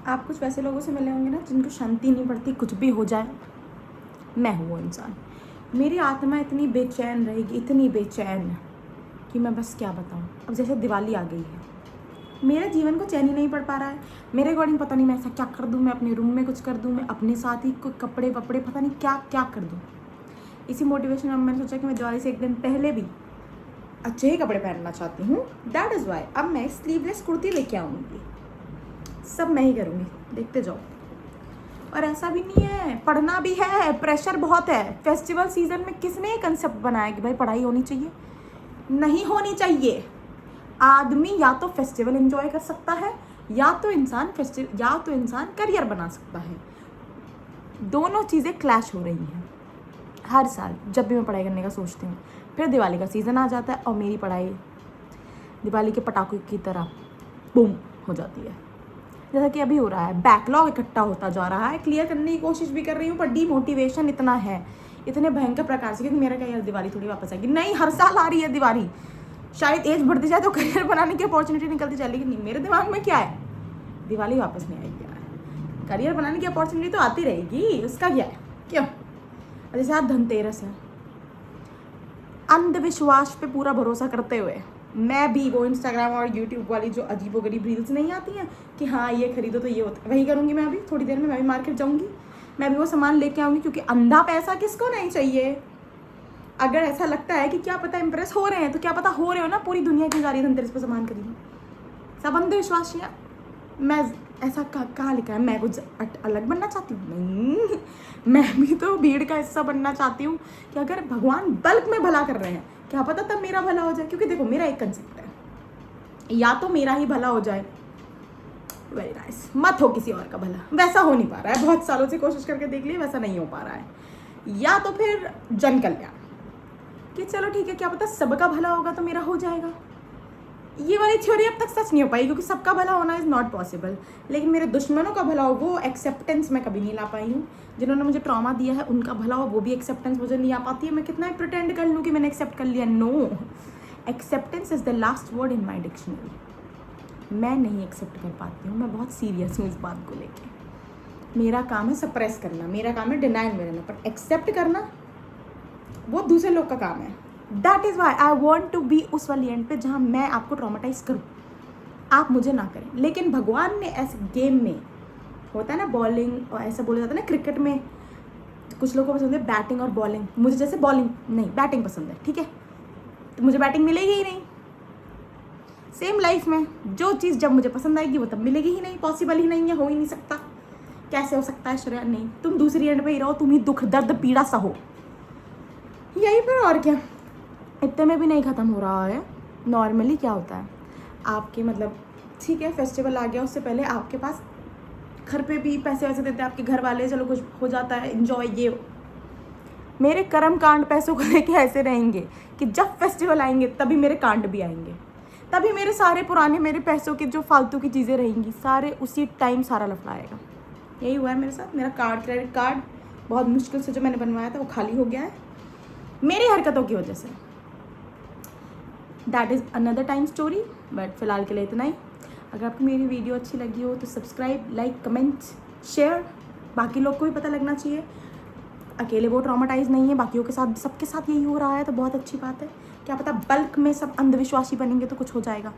आप कुछ वैसे लोगों से मिले होंगे ना जिनको शांति नहीं पड़ती, कुछ भी हो जाए। मैं हूँ वो इंसान। मेरी आत्मा इतनी बेचैन रहेगी, इतनी बेचैन कि मैं बस क्या बताऊँ। अब जैसे दिवाली आ गई है, मेरे जीवन को चैन ही नहीं पड़ पा रहा है। मेरे अकॉर्डिंग पता नहीं मैं ऐसा क्या कर दूँ, मैं अपने रूम में कुछ कर दूँ, मैं अपने साथ ही कोई कपड़े वपड़े पता नहीं क्या क्या कर दूँ। इसी मोटिवेशन में मैंने सोचा कि मैं दिवाली से एक दिन पहले भी अच्छे ही कपड़े पहनना चाहती हूँ। दैट इज़ वाई अब मैं स्लीवलेस कुर्ती लेके आऊँगी। सब मैं ही करूँगी, देखते जाओ। और ऐसा भी नहीं है, पढ़ना भी है, प्रेशर बहुत है। फेस्टिवल सीजन में किसने ये कंसेप्ट बनाया कि भाई पढ़ाई होनी चाहिए? नहीं होनी चाहिए। आदमी या तो फेस्टिवल एंजॉय कर सकता है या तो इंसान करियर बना सकता है। दोनों चीज़ें क्लैश हो रही हैं हर साल जब भी मैं पढ़ाई करने का सोचती हूँ। फिर दिवाली का सीज़न आ जाता है और मेरी पढ़ाई दिवाली के पटाखों की तरह बूम हो जाती है। जैसा कि अभी हो रहा है, बैकलॉग इकट्ठा होता जा रहा है, क्लियर करने की कोशिश भी कर रही हूँ, पर डीमोटिवेशन इतना है, इतने भयंकर प्रकार से, क्योंकि मेरा क्या यार दिवाली थोड़ी वापस आएगी। नहीं, हर साल आ रही है दिवाली। शायद एज बढ़ती जाए तो करियर बनाने की अपॉर्चुनिटी निकलती चली, लेकिन नहीं, मेरे दिमाग में क्या है, दिवाली वापस नहीं आएगी यार। करियर बनाने की अपॉर्चुनिटी तो आती रहेगी, उसका क्या है, क्यों? जैसे आज धनतेरस है, अंधविश्वास पे पूरा भरोसा करते हुए मैं भी वो इंस्टाग्राम और यूट्यूब वाली जो अजीबोगरीब रील्स नहीं आती हैं कि हाँ ये खरीदो तो ये होता है, वही करूँगी मैं। अभी थोड़ी देर में मैं भी मार्केट जाऊँगी, मैं भी वो सामान लेके आऊँगी, क्योंकि अंधा पैसा किसको नहीं चाहिए। अगर ऐसा लगता है कि क्या पता इम्प्रेस हो रहे हैं, तो क्या पता हो रहे हो ना, पूरी दुनिया की जा रही है धनतेरस पर सामान खरीदो। सब अंधविश्वास है। मैं ऐसा कहाँ लिखा है मैं कुछ अलग बनना चाहती हूँ? नहीं, मैं भी तो भीड़ का हिस्सा बनना चाहती हूँ कि अगर भगवान बल्क में भला कर रहे हैं, क्या पता तब मेरा भला हो जाए। क्योंकि देखो मेरा एक कंसेप्ट है, या तो मेरा ही भला हो जाए, वेरी नाइस, मत हो किसी और का भला। वैसा हो नहीं पा रहा है, बहुत सालों से कोशिश करके देख लिया, वैसा नहीं हो पा रहा है। या तो फिर जन कल्याण, कि चलो ठीक है, क्या पता सबका भला होगा तो मेरा हो जाएगा। ये वाली थ्योरी अब तक सच नहीं हो पाई, क्योंकि सबका भला होना इज़ नॉट पॉसिबल। लेकिन मेरे दुश्मनों का भला हो, वो एक्सेप्टेंस मैं कभी नहीं ला पाई हूँ। जिन्होंने मुझे ट्रॉमा दिया है उनका भला हो, वो भी एक्सेप्टेंस मुझे नहीं आ पाती है। मैं कितना प्रिटेंड कर लूँ कि मैंने एक्सेप्ट कर लिया। No, acceptance is the last word in my dictionary. मैं नहीं एक्सेप्ट कर पाती हूँ, मैं बहुत सीरियस हूँ इस बात को लेके। मेरा काम है सप्रेस करना, मेरा काम है डिनाइल में रहना, पर एक्सेप्ट करना वो दूसरे लोग का काम है। That is why I want to be उस वाली एंड पे जहाँ मैं आपको ट्रॉमेटाइज करूँ, आप मुझे ना करें। लेकिन भगवान ने ऐसे गेम में होता है ना, बॉलिंग और ऐसा बोला जाता है ना क्रिकेट में, कुछ लोगों को पसंद है बैटिंग और बॉलिंग। मुझे जैसे बॉलिंग नहीं, बैटिंग पसंद है, ठीक है, तो मुझे बैटिंग मिलेगी ही नहीं। सेम लाइफ में जो चीज़ जब मुझे पसंद आएगी वो तब मिलेगी ही नहीं, पॉसिबल ही नहीं है, हो ही नहीं सकता। कैसे हो सकता है श्रेया? नहीं, तुम दूसरी एंड पे ही रहो, तुम ही दुख दर्द पीड़ा सहो, यही पर। और क्या, इतने में भी नहीं ख़त्म हो रहा है। नॉर्मली क्या होता है, आपके मतलब ठीक है फेस्टिवल आ गया, उससे पहले आपके पास घर पे भी पैसे वैसे देते हैं आपके घर वाले, चलो कुछ हो जाता है इन्जॉय। ये मेरे कर्म कांड पैसों को लेके ऐसे रहेंगे कि जब फेस्टिवल आएंगे तभी मेरे कांड भी आएंगे, तभी मेरे सारे पुराने मेरे पैसों की जो फालतू की चीज़ें रहेंगी, सारे उसी टाइम सारा लफड़ा आएगा। यही हुआ है मेरे साथ। मेरा क्रेडिट कार्ड बहुत मुश्किल से जो मैंने बनवाया था वो खाली हो गया है मेरी हरकतों की वजह से। That is another time story, but फिलहाल के लिए इतना ही। अगर आपको मेरी वीडियो अच्छी लगी हो तो सब्सक्राइब, लाइक, कमेंट, शेयर। बाकी लोग को भी पता लगना चाहिए, अकेले वो ट्रॉमेटाइज नहीं है, बाकियों के साथ सबके साथ यही हो रहा है, तो बहुत अच्छी बात है। क्या पता बल्क में सब अंधविश्वासी बनेंगे तो कुछ हो जाएगा।